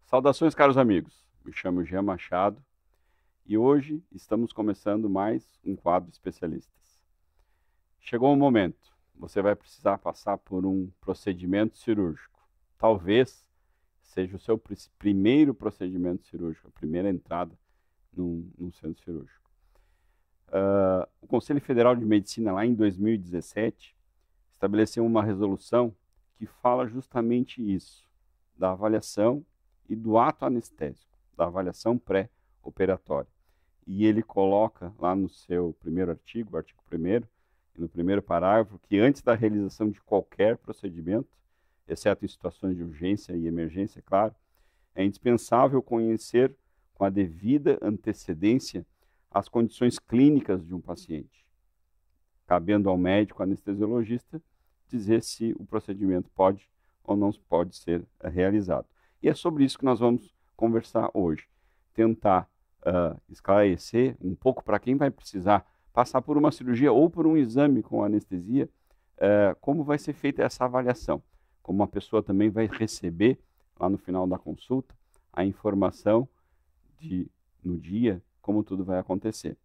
Saudações, caros amigos. Me chamo Jean Machado e hoje estamos começando mais um quadro Especialistas. Chegou o momento, você vai precisar passar por um procedimento cirúrgico. Talvez seja o seu primeiro procedimento cirúrgico, a primeira entrada num centro cirúrgico. O Conselho Federal de Medicina, lá em 2017, estabeleceu uma resolução que fala justamente isso, da avaliação e do ato anestésico, da avaliação pré-operatória. E ele coloca lá no seu primeiro artigo, o artigo 1º, e no primeiro parágrafo, que antes da realização de qualquer procedimento, exceto em situações de urgência e emergência, claro, é indispensável conhecer com a devida antecedência as condições clínicas de um paciente, cabendo ao médico anestesiologista dizer se o procedimento pode ou não pode ser realizado. E é sobre isso que nós vamos conversar hoje. Tentar esclarecer um pouco para quem vai precisar passar por uma cirurgia ou por um exame com anestesia, como vai ser feita essa avaliação. Como a pessoa também vai receber, lá no final da consulta, a informação no dia, como tudo vai acontecer.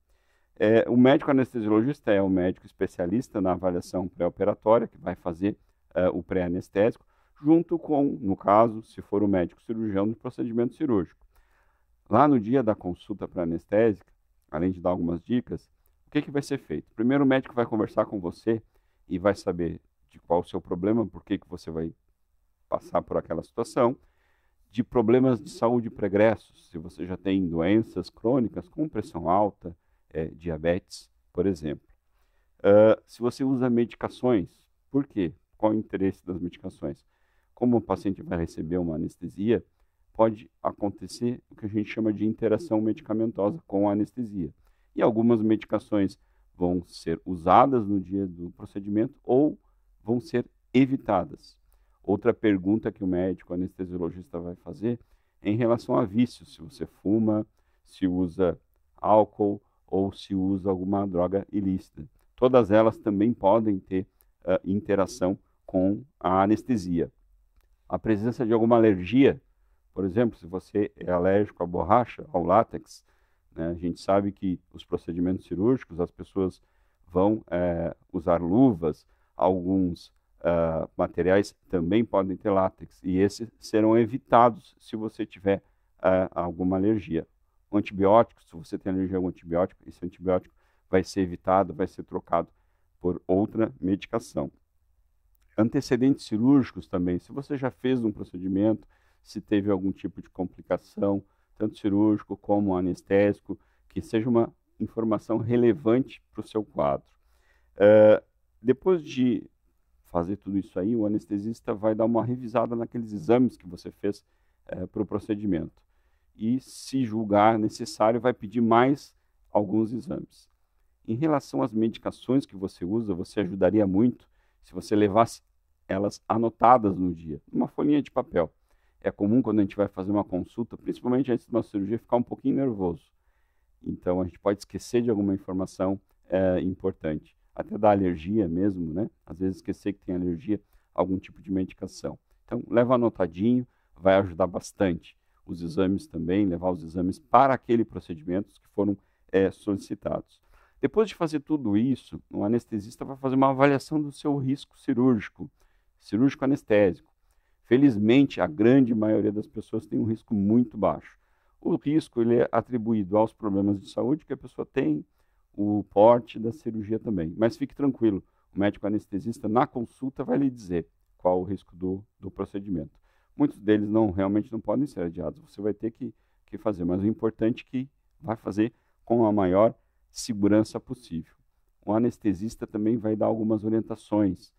O médico anestesiologista é o médico especialista na avaliação pré-operatória, que vai fazer o pré-anestésico, junto com, no caso, se for o médico cirurgião, do procedimento cirúrgico. Lá no dia da consulta pré-anestésica, além de dar algumas dicas, o que vai ser feito? Primeiro, o médico vai conversar com você e vai saber de qual o seu problema, por que você vai passar por aquela situação, de problemas de saúde pregressos, se você já tem doenças crônicas com pressão alta, diabetes, por exemplo. Se você usa medicações, por quê? Qual o interesse das medicações? Como o paciente vai receber uma anestesia, pode acontecer o que a gente chama de interação medicamentosa com a anestesia. E algumas medicações vão ser usadas no dia do procedimento ou vão ser evitadas. Outra pergunta que o médico anestesiologista vai fazer é em relação a vícios, se você fuma, se usa álcool ou se usa alguma droga ilícita. Todas elas também podem ter interação com a anestesia. A presença de alguma alergia, por exemplo, se você é alérgico à borracha, ao látex, né, a gente sabe que os procedimentos cirúrgicos, as pessoas vão usar luvas, alguns materiais também podem ter látex, e esses serão evitados se você tiver alguma alergia. O antibiótico, se você tem alergia a um antibiótico, esse antibiótico vai ser evitado, vai ser trocado por outra medicação. Antecedentes cirúrgicos também, se você já fez um procedimento, se teve algum tipo de complicação, tanto cirúrgico como anestésico, que seja uma informação relevante para o seu quadro. Depois de fazer tudo isso aí, o anestesista vai dar uma revisada naqueles exames que você fez para o procedimento. E, se julgar necessário, vai pedir mais alguns exames. Em relação às medicações que você usa, você ajudaria muito se você levasse elas anotadas no dia, numa folhinha de papel. É comum quando a gente vai fazer uma consulta, principalmente antes de uma cirurgia, ficar um pouquinho nervoso. Então, a gente pode esquecer de alguma informação importante. Até da alergia mesmo, né? Às vezes esquecer que tem alergia a algum tipo de medicação. Então, leva anotadinho, vai ajudar bastante. Os exames também, levar os exames para aquele procedimento que foram solicitados. Depois de fazer tudo isso, o anestesista vai fazer uma avaliação do seu risco cirúrgico anestésico. Felizmente, a grande maioria das pessoas tem um risco muito baixo. O risco ele é atribuído aos problemas de saúde que a pessoa tem, o porte da cirurgia também. Mas fique tranquilo, o médico anestesista na consulta vai lhe dizer qual o risco do procedimento. Muitos deles realmente não podem ser adiados, você vai ter que fazer, mas o importante é que vai fazer com a maior segurança possível. O anestesista também vai dar algumas orientações.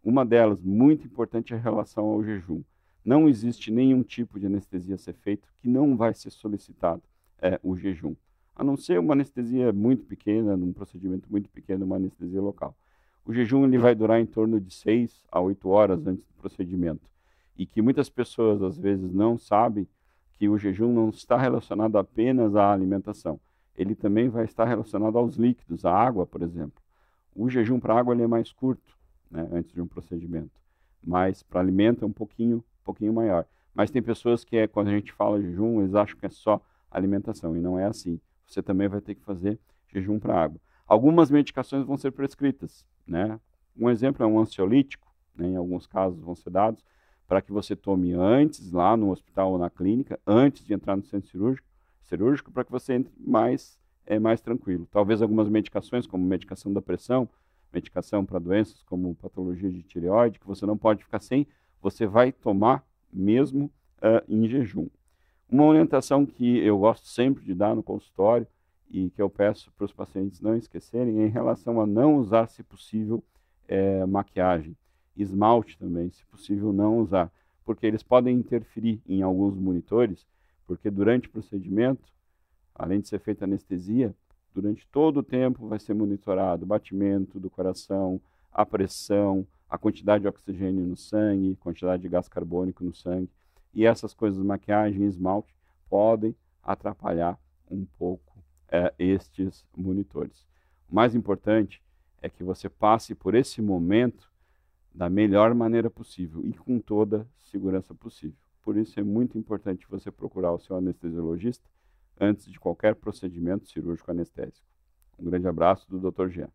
Uma delas, muito importante, é em relação ao jejum. Não existe nenhum tipo de anestesia a ser feito que não vai ser solicitado o jejum. A não ser uma anestesia muito pequena, num procedimento muito pequeno, uma anestesia local. O jejum ele vai durar em torno de 6 a 8 horas antes do procedimento. E que muitas pessoas, às vezes, não sabem que o jejum não está relacionado apenas à alimentação. Ele também vai estar relacionado aos líquidos, à água, por exemplo. O jejum para água ele é mais curto, né, antes de um procedimento. Mas para alimento é um pouquinho maior. Mas tem pessoas que, quando a gente fala jejum, eles acham que é só alimentação, e não é assim. Você também vai ter que fazer jejum para água. Algumas medicações vão ser prescritas, né? Um exemplo é um ansiolítico, né? Em alguns casos vão ser dados, para que você tome antes, lá no hospital ou na clínica, antes de entrar no centro cirúrgico, para que você entre mais tranquilo. Talvez algumas medicações, como medicação da pressão, medicação para doenças como patologia de tireoide, que você não pode ficar sem, você vai tomar mesmo em jejum. Uma orientação que eu gosto sempre de dar no consultório e que eu peço para os pacientes não esquecerem é em relação a não usar, se possível, maquiagem. Esmalte também, se possível, não usar, porque eles podem interferir em alguns monitores, porque durante o procedimento, além de ser feita anestesia, durante todo o tempo vai ser monitorado o batimento do coração, a pressão, a quantidade de oxigênio no sangue, quantidade de gás carbônico no sangue. E essas coisas, maquiagem e esmalte, podem atrapalhar um pouco estes monitores. O mais importante é que você passe por esse momento da melhor maneira possível e com toda a segurança possível. Por isso é muito importante você procurar o seu anestesiologista antes de qualquer procedimento cirúrgico anestésico. Um grande abraço do Dr. Jean.